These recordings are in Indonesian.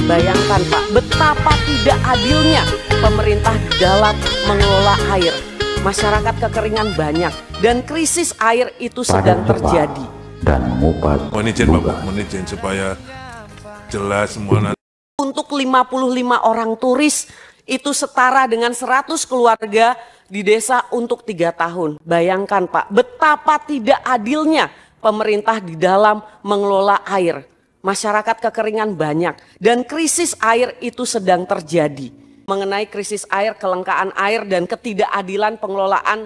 Bayangkan Pak, betapa tidak adilnya pemerintah dalam mengelola air. Masyarakat kekeringan banyak dan krisis air itu sedang terjadi. Dan mengupas mohon izin Bapak, mohon izin supaya jelas semua. Untuk 55 orang turis itu setara dengan 100 keluarga di desa untuk 3 tahun. Bayangkan Pak, betapa tidak adilnya pemerintah di dalam mengelola air. Masyarakat kekeringan banyak dan krisis air itu sedang terjadi. Mengenai krisis air, kelangkaan air dan ketidakadilan pengelolaan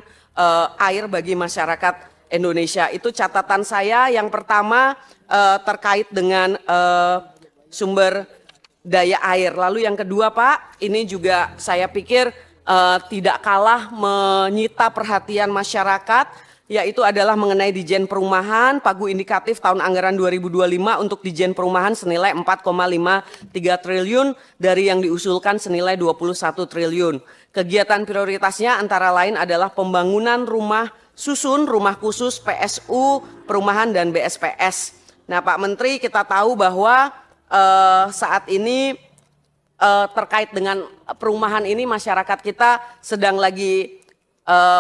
air bagi masyarakat Indonesia. Itu catatan saya. Yang pertama terkait dengan sumber daya air. Lalu yang kedua Pak, ini juga saya pikir tidak kalah menyita perhatian masyarakat, yaitu adalah mengenai Dijen Perumahan. Pagu indikatif tahun anggaran 2025 untuk Dijen Perumahan senilai 4,53 triliun dari yang diusulkan senilai 21 triliun. Kegiatan prioritasnya antara lain adalah pembangunan rumah susun, rumah khusus, PSU, perumahan dan BSPS. Nah Pak Menteri, kita tahu bahwa saat ini terkait dengan perumahan ini masyarakat kita sedang lagi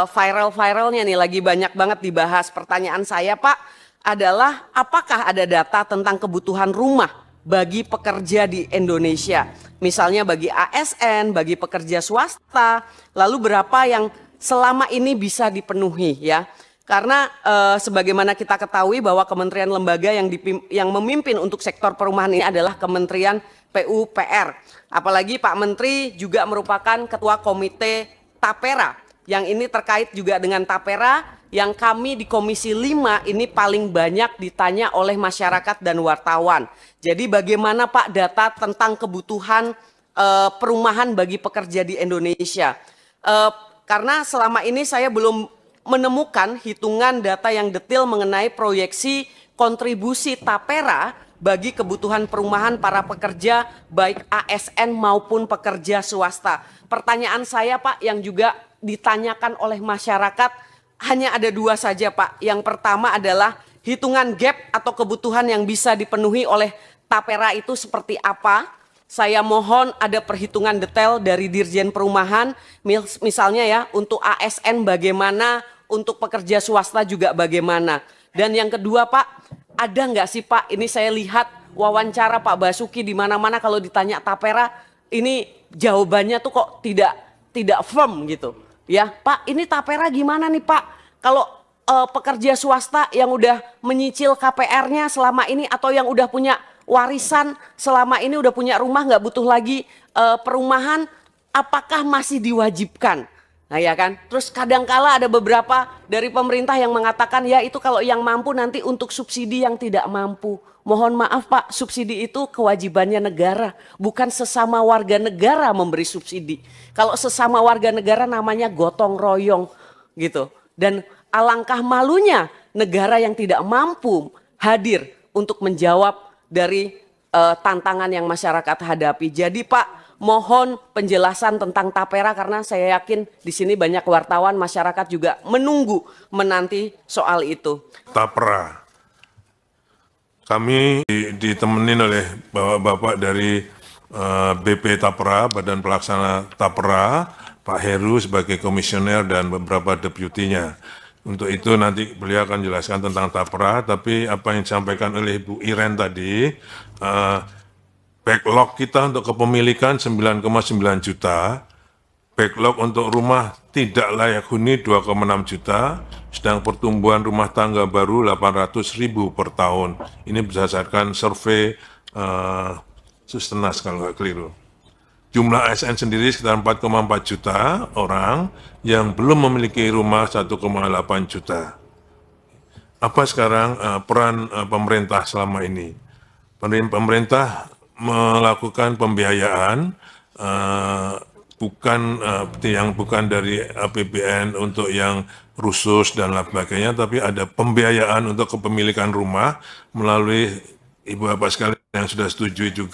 viral-viralnya nih, lagi banyak banget dibahas. Pertanyaan saya Pak adalah apakah ada data tentang kebutuhan rumah bagi pekerja di Indonesia? Misalnya bagi ASN, bagi pekerja swasta, lalu berapa yang selama ini bisa dipenuhi ya? Karena sebagaimana kita ketahui bahwa kementerian lembaga yang memimpin untuk sektor perumahan ini adalah Kementerian PUPR. Apalagi Pak Menteri juga merupakan Ketua Komite Tapera. Yang ini terkait juga dengan Tapera yang kami di Komisi 5 ini paling banyak ditanya oleh masyarakat dan wartawan. Jadi bagaimana Pak data tentang kebutuhan perumahan bagi pekerja di Indonesia? Karena selama ini saya belum menemukan hitungan data yang detail mengenai proyeksi kontribusi Tapera bagi kebutuhan perumahan para pekerja baik ASN maupun pekerja swasta. Pertanyaan saya Pak yang juga ditanyakan oleh masyarakat hanya ada 2 saja Pak. Yang pertama adalah hitungan gap atau kebutuhan yang bisa dipenuhi oleh Tapera itu seperti apa. Saya mohon ada perhitungan detail dari Dirjen Perumahan, misalnya ya untuk ASN bagaimana, untuk pekerja swasta juga bagaimana. Dan yang kedua Pak, ada nggak sih Pak, ini saya lihat wawancara Pak Basuki di mana-mana kalau ditanya Tapera, ini jawabannya tuh kok tidak firm gitu. Ya Pak, ini Tapera gimana nih Pak? Kalau pekerja swasta yang udah menyicil KPR-nya selama ini atau yang udah punya warisan selama ini, udah punya rumah, nggak butuh lagi perumahan, apakah masih diwajibkan? Nah ya kan, terus kadangkala ada beberapa dari pemerintah yang mengatakan ya itu kalau yang mampu nanti untuk subsidi yang tidak mampu. Mohon maaf Pak, subsidi itu kewajibannya negara, bukan sesama warga negara memberi subsidi. Kalau sesama warga negara namanya gotong royong gitu. Dan alangkah malunya negara yang tidak mampu hadir untuk menjawab dari tantangan yang masyarakat hadapi. Jadi Pak, mohon penjelasan tentang Tapera karena saya yakin di sini banyak wartawan, masyarakat juga menanti soal itu. Tapera. Kami ditemenin oleh bapak-bapak dari BP Tapera, Badan Pelaksana Tapera, Pak Heru sebagai komisioner dan beberapa deputinya. Untuk itu nanti beliau akan jelaskan tentang Tapera, tapi apa yang disampaikan oleh Bu Iren tadi, backlog kita untuk kepemilikan 9,9 juta, backlog untuk rumah tidak layak huni 2,6 juta, sedang pertumbuhan rumah tangga baru 800.000 per tahun. Ini berdasarkan survei Sustenas kalau nggak keliru. Jumlah ASN sendiri sekitar 4,4 juta orang yang belum memiliki rumah 1,8 juta. Apa sekarang peran pemerintah selama ini? Pemerintah melakukan pembiayaan bukan dari APBN untuk yang khusus dan lain sebagainya, tapi ada pembiayaan untuk kepemilikan rumah melalui Ibu Bapak sekalian yang sudah setuju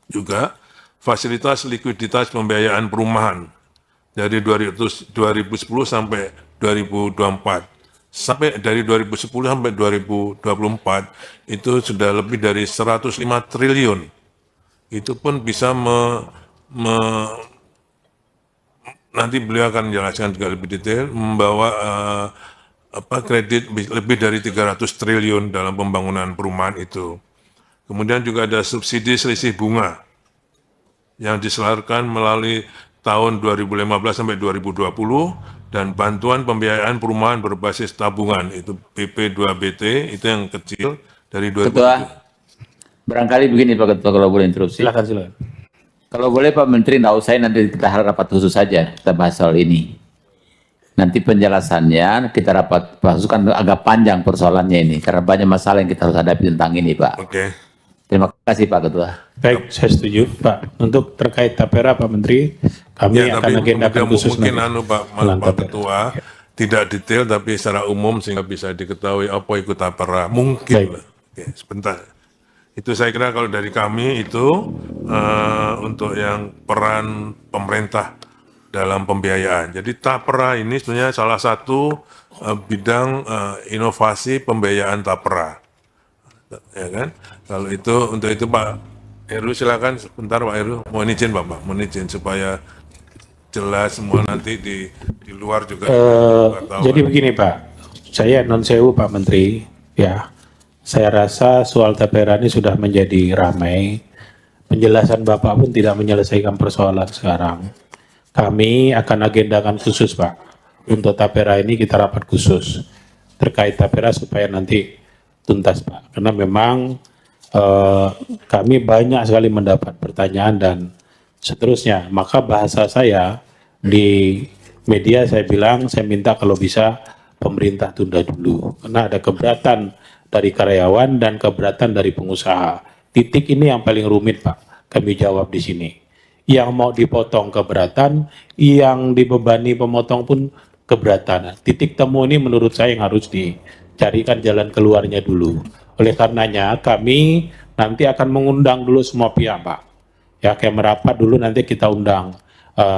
juga fasilitas likuiditas pembiayaan perumahan dari 2010 sampai 2024. Sampai dari 2010 sampai 2024 itu sudah lebih dari 105 triliun itu pun bisa nanti beliau akan menjelaskan juga lebih detail, membawa kredit lebih dari 300 triliun dalam pembangunan perumahan itu. Kemudian juga ada subsidi selisih bunga yang diselarkan melalui tahun 2015 sampai 2020 dan bantuan pembiayaan perumahan berbasis tabungan itu PP2BT itu yang kecil dari 2007. Ketua, barangkali begini Pak Ketua kalau boleh interupsi. Silakan. Kalau boleh Pak Menteri, nggak usah nanti kita rapat khusus saja kita bahas soal ini. Nanti penjelasannya kita rapat bahas kan agak panjang persoalannya ini karena banyak masalah yang kita harus hadapi tentang ini Pak. Oke. Terima kasih Pak Ketua. Baik, saya setuju Pak. Untuk terkait tapera Pak Menteri, kami akan agendakan khusus mungkin nanti. Pak Ketua tidak detail tapi secara umum sehingga bisa diketahui apa itu tapera. Mungkin. Oke, sebentar. Itu saya kira kalau dari kami itu untuk yang peran pemerintah dalam pembiayaan. Jadi tapera ini sebenarnya salah satu bidang inovasi pembiayaan tapera. Ya kan? Kalau itu untuk itu Pak Heru silakan sebentar Pak Heru, mohon izin Bapak, mohon izin supaya jelas semua nanti di luar juga. Jadi begini Pak, saya non sewu Pak Menteri, ya, saya rasa soal tapera ini sudah menjadi ramai. Penjelasan Bapak pun tidak menyelesaikan persoalan sekarang. Kami akan agendakan khusus Pak untuk tapera ini kita rapat khusus terkait tapera supaya nanti tuntas Pak, karena memang kami banyak sekali mendapat pertanyaan dan seterusnya. Maka bahasa saya di media saya bilang, saya minta kalau bisa pemerintah tunda dulu, karena ada keberatan dari karyawan dan keberatan dari pengusaha. Titik ini yang paling rumit Pak, kami jawab di sini. Yang mau dipotong keberatan, yang dibebani pemotong pun keberatan. Titik temu ini menurut saya yang harus dicarikan jalan keluarnya dulu. Oleh karenanya kami nanti akan mengundang dulu semua pihak Pak. Ya, kayak merapat dulu nanti kita undang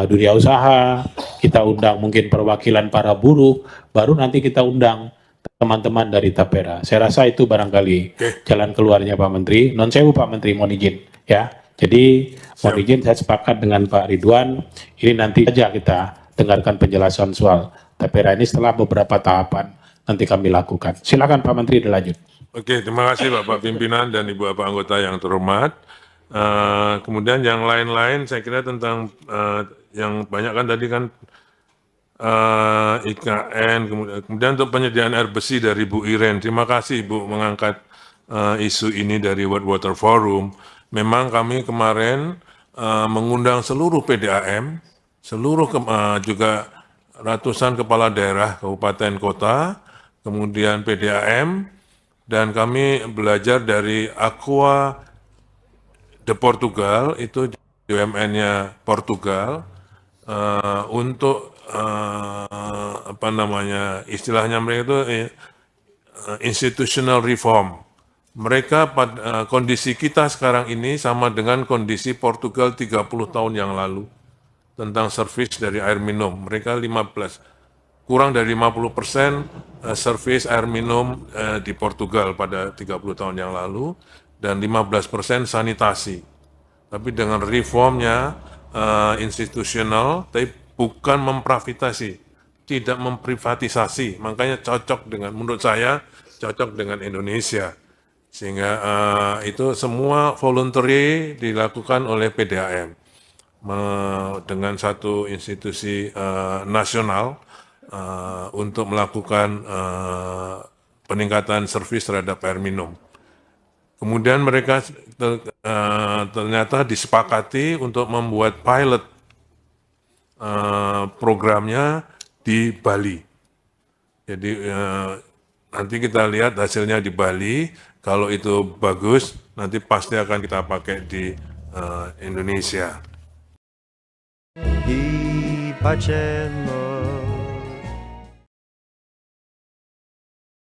dunia usaha, kita undang mungkin perwakilan para buruh, baru nanti kita undang teman-teman dari tapera. Saya rasa itu barangkali jalan keluarnya Pak Menteri. Non sewu Pak Menteri, mohon izin ya. Jadi mohon izin saya sepakat dengan Pak Ridwan, ini nanti saja kita dengarkan penjelasan soal tapera ini setelah beberapa tahapan nanti kami lakukan. Silakan Pak Menteri dilanjut. Oke, terima kasih Bapak Pimpinan dan Ibu Bapak Anggota yang terhormat. Kemudian yang lain-lain saya kira tentang yang banyak kan tadi kan IKN, kemudian untuk penyediaan air bersih dari Bu Iren. Terima kasih Bu mengangkat isu ini dari World Water Forum. Memang kami kemarin mengundang seluruh PDAM, juga ratusan kepala daerah, kabupaten, kota, kemudian PDAM, dan kami belajar dari Aqua de Portugal, itu BUMN-nya Portugal, untuk istilahnya mereka itu institutional reform. Mereka kondisi kita sekarang ini sama dengan kondisi Portugal 30 tahun yang lalu tentang servis dari air minum. Mereka kurang dari 50% servis air minum di Portugal pada 30 tahun yang lalu dan 15% sanitasi. Tapi dengan reformnya institusional, tapi bukan memprivatisasi, tidak memprivatisasi. Makanya cocok dengan, menurut saya, cocok dengan Indonesia. Sehingga itu semua voluntary dilakukan oleh PDAM dengan satu institusi nasional untuk melakukan peningkatan servis terhadap air minum. Kemudian mereka ternyata disepakati untuk membuat pilot programnya di Bali. Jadi nanti kita lihat hasilnya di Bali. Kalau itu bagus, nanti pasti akan kita pakai di Indonesia. I pace